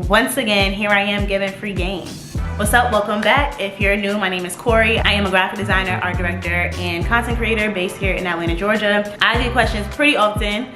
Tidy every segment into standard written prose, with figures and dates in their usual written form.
Once again, here I am giving free game. What's up? Welcome back. If you're new, my name is Corey. I am a graphic designer, art director, and content creator based here in Atlanta, Georgia. I get questions pretty often,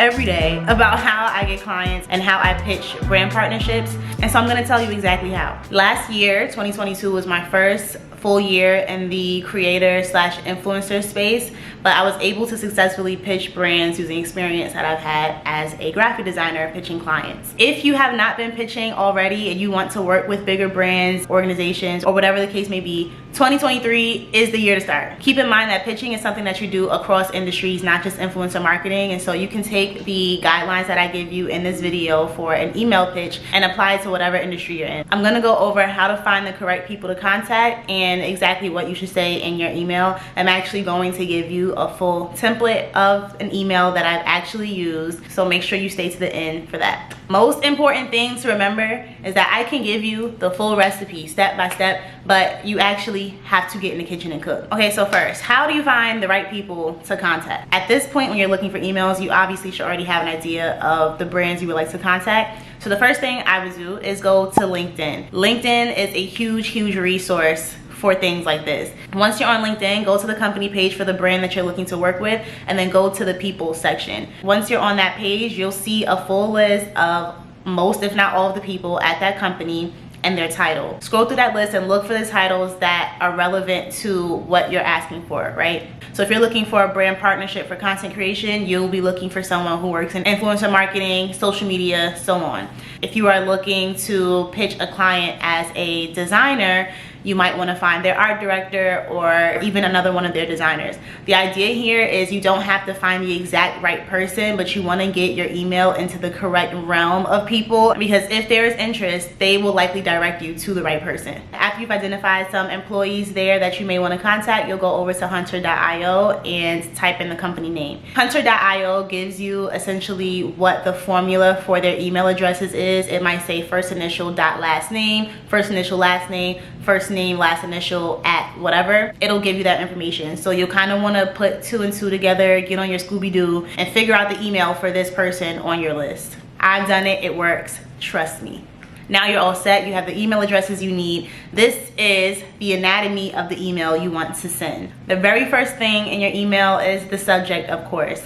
every day, about how I get clients and how I pitch brand partnerships. And so I'm gonna tell you exactly how. Last year, 2022, was my first full year in the creator slash influencer space, but I was able to successfully pitch brands using experience that I've had as a graphic designer pitching clients. If you have not been pitching already and you want to work with bigger brands, organizations, or whatever the case may be, 2023 is the year to start. Keep in mind that pitching is something that you do across industries, not just influencer marketing, and so you can take the guidelines that I give you in this video for an email pitch and apply it to whatever industry you're in. I'm gonna go over how to find the correct people to contact and exactly what you should say in your email. I'm actually going to give you a full template of an email that I've actually used, so make sure you stay to the end for that. Most important thing to remember is that I can give you the full recipe step by step, but you actually have to get in the kitchen and cook. Okay, so first, how do you find the right people to contact? At this point, when you're looking for emails, you obviously should already have an idea of the brands you would like to contact. So the first thing I would do is go to LinkedIn. LinkedIn is a huge resource for things like this. Once you're on LinkedIn, go to the company page for the brand that you're looking to work with, and then go to the people section. Once you're on that page, you'll see a full list of most, if not all, of the people at that company and their title. Scroll through that list and look for the titles that are relevant to what you're asking for, right? So if you're looking for a brand partnership for content creation, you'll be looking for someone who works in influencer marketing, social media, so on. If you are looking to pitch a client as a designer, you might want to find their art director or even another one of their designers. The idea here is you don't have to find the exact right person, but you want to get your email into the correct realm of people, because if there is interest, they will likely direct you to the right person. After you've identified some employees there that you may want to contact, you'll go over to hunter.io and type in the company name. Hunter.io gives you essentially what the formula for their email addresses is. It might say first initial dot last name, first initial last name, first name, last initial at whatever. It'll give you that information. So you'll kind of want to put 2 and 2 together, get on your Scooby-Doo, and figure out the email for this person on your list. I've done it, it works, trust me. Now you're all set, you have the email addresses you need. This is the anatomy of the email you want to send. The very first thing in your email is the subject, of course.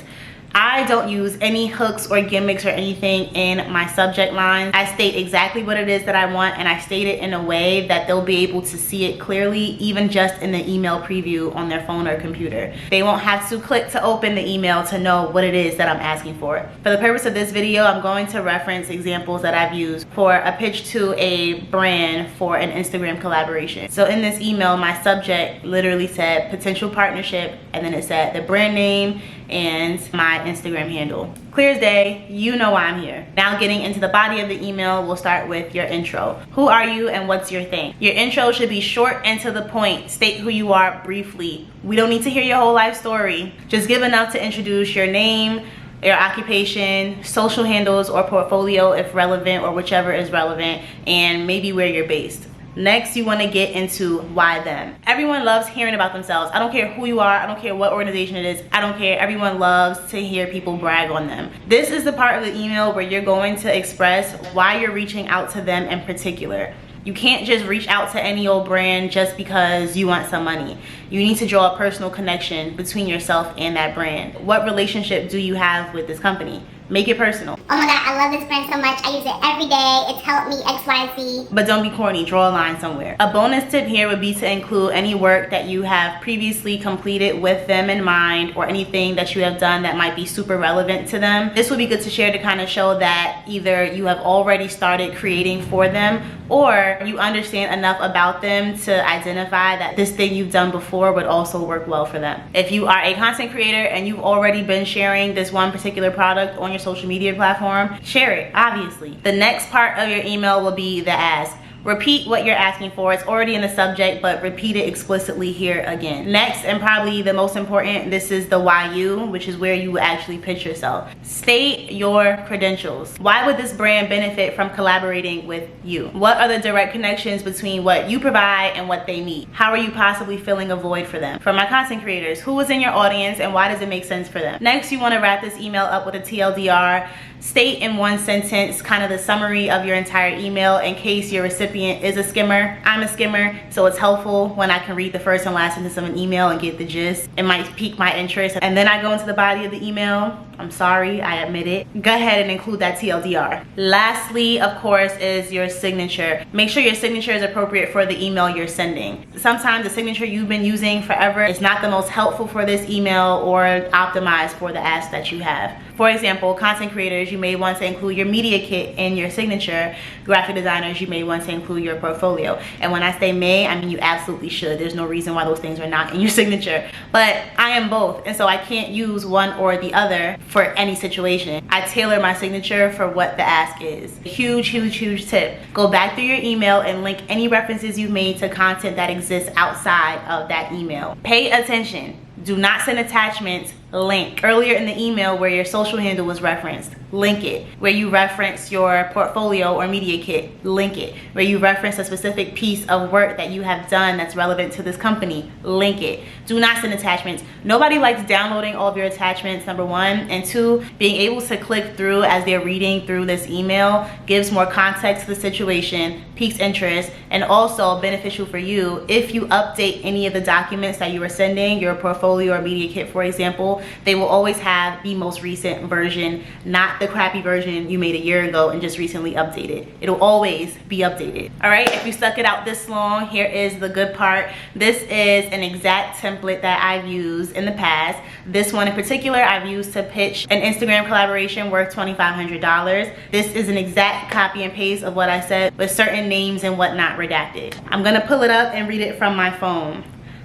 I don't use any hooks or gimmicks or anything in my subject line. I state exactly what it is that I want, and I state it in a way that they'll be able to see it clearly, even just in the email preview on their phone or computer. They won't have to click to open the email to know what it is that I'm asking for. For the purpose of this video, I'm going to reference examples that I've used for a pitch to a brand for an Instagram collaboration. So in this email, my subject literally said potential partnership, and then it said the brand name and my Instagram handle. Clear as day, you know why I'm here. Now getting into the body of the email, we'll start with your intro. Who are you and what's your thing? Your intro should be short and to the point. State who you are briefly. We don't need to hear your whole life story. Just give enough to introduce your name, your occupation, social handles or portfolio if relevant, or whichever is relevant, and maybe where you're based. Next, you want to get into why them. Everyone loves hearing about themselves. I don't care who you are, I don't care what organization it is, I don't care. Everyone loves to hear people brag on them. This is the part of the email where you're going to express why you're reaching out to them in particular. You can't just reach out to any old brand just because you want some money. You need to draw a personal connection between yourself and that brand. What relationship do you have with this company? Make it personal. Oh my god, I love this brand so much. I use it every day. It's helped me X, Y, Z. But don't be corny, draw a line somewhere. A bonus tip here would be to include any work that you have previously completed with them in mind, or anything that you have done that might be super relevant to them. This would be good to share to kind of show that either you have already started creating for them, or you understand enough about them to identify that this thing you've done before would also work well for them. If you are a content creator and you've already been sharing this one particular product on your social media platform, share it, obviously. The next part of your email will be the ask. repeat what you're asking for. It's already in the subject, but repeat it explicitly here again. Next, and probably the most important, this is the why you, which is where you actually pitch yourself. State your credentials. Why would this brand benefit from collaborating with you? What are the direct connections between what you provide and what they need? How are you possibly filling a void for them? For my content creators, who is in your audience and why does it make sense for them? Next, you want to wrap this email up with a TLDR. State in one sentence kind of the summary of your entire email in case your recipient is a skimmer. I'm a skimmer, so it's helpful when I can read the first and last sentence of an email and get the gist. It might pique my interest, and then I go into the body of the email. I'm sorry, I admit it. Go ahead and include that TLDR. Lastly, of course, is your signature. Make sure your signature is appropriate for the email you're sending. Sometimes the signature you've been using forever is not the most helpful for this email or optimized for the ask that you have. For example, content creators, you may want to include your media kit in your signature. Graphic designers, you may want to include your portfolio. And when I say may, I mean you absolutely should. There's no reason why those things are not in your signature. But I am both, and so I can't use one or the other for any situation. I tailor my signature for what the ask is. Huge, huge, huge tip. Go back through your email and link any references you've made to content that exists outside of that email. Pay attention. Do not send attachments. Link. Earlier in the email where your social handle was referenced, link it. Where you reference your portfolio or media kit, link it. Where you reference a specific piece of work that you have done that's relevant to this company, link it. Do not send attachments. Nobody likes downloading all of your attachments, number one. And two, being able to click through as they're reading through this email gives more context to the situation, piques interest, and also beneficial for you if you update any of the documents that you are sending, your portfolio or media kit, for example. They will always have the most recent version, not the crappy version you made a year ago and just recently updated. It'll always be updated. All right, if you stuck it out this long, here is the good part. This is an exact template that I've used in the past. This one in particular I've used to pitch an Instagram collaboration worth $2,500. This is an exact copy and paste of what I said with certain names and whatnot redacted. I'm gonna pull it up and read it from my phone.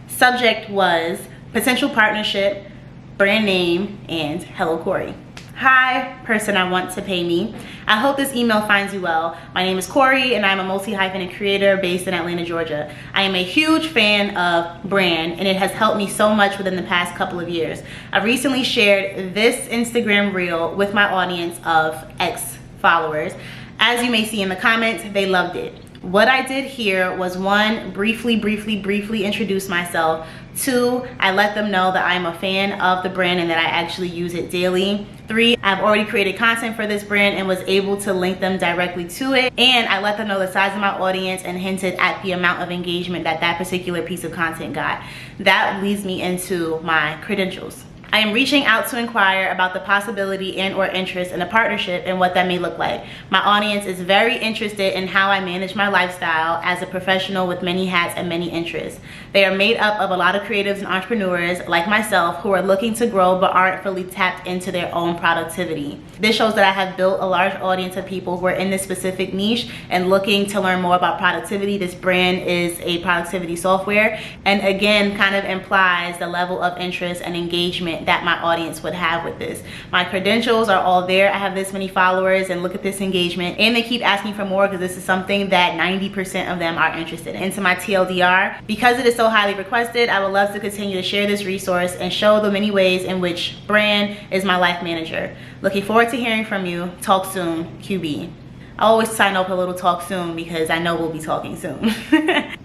Subject was potential partnership, brand name, and hello Corey. Hi, person I want to pay me. I hope this email finds you well. My name is Corey and I'm a multi-hyphenate creator based in Atlanta, Georgia. I am a huge fan of brand and it has helped me so much within the past couple of years. I recently shared this Instagram reel with my audience of X followers. As you may see in the comments, they loved it. What I did here was one, briefly introduce myself. Two, I let them know that I'm a fan of the brand and that I actually use it daily. Three, I've already created content for this brand and was able to link them directly to it. And I let them know the size of my audience and hinted at the amount of engagement that that particular piece of content got. That leads me into my credentials. I am reaching out to inquire about the possibility and or interest in a partnership and what that may look like. My audience is very interested in how I manage my lifestyle as a professional with many hats and many interests. They are made up of a lot of creatives and entrepreneurs like myself who are looking to grow but aren't fully tapped into their own productivity. This shows that I have built a large audience of people who are in this specific niche and looking to learn more about productivity. This brand is a productivity software and again kind of implies the level of interest and engagement that my audience would have with this. My credentials are all there. I have this many followers and look at this engagement, and they keep asking for more because this is something that 90% of them are interested in. Into my TLDR, because it is so highly requested, I would love to continue to share this resource and show the many ways in which brand is my life manager. Looking forward to hearing from you. Talk soon, QB. I always sign up a little talk soon because I know we'll be talking soon.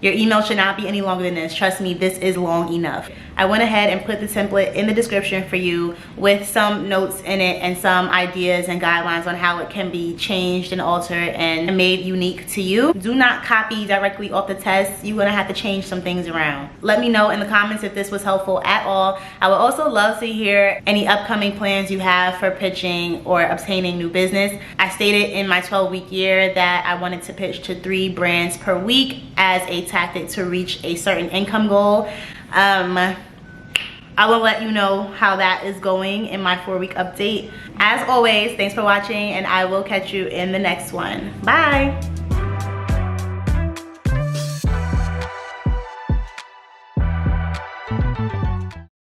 Your email should not be any longer than this. Trust me, this is long enough. I went ahead and put the template in the description for you with some notes in it and some ideas and guidelines on how it can be changed and altered and made unique to you. Do not copy directly off the test. You're gonna have to change some things around. Let me know in the comments if this was helpful at all. I would also love to hear any upcoming plans you have for pitching or obtaining new business. I stated in my 12-week year that I wanted to pitch to 3 brands per week as a tactic to reach a certain income goal. I will let you know how that is going in my 4-week update. As always, thanks for watching and I will catch you in the next one. Bye.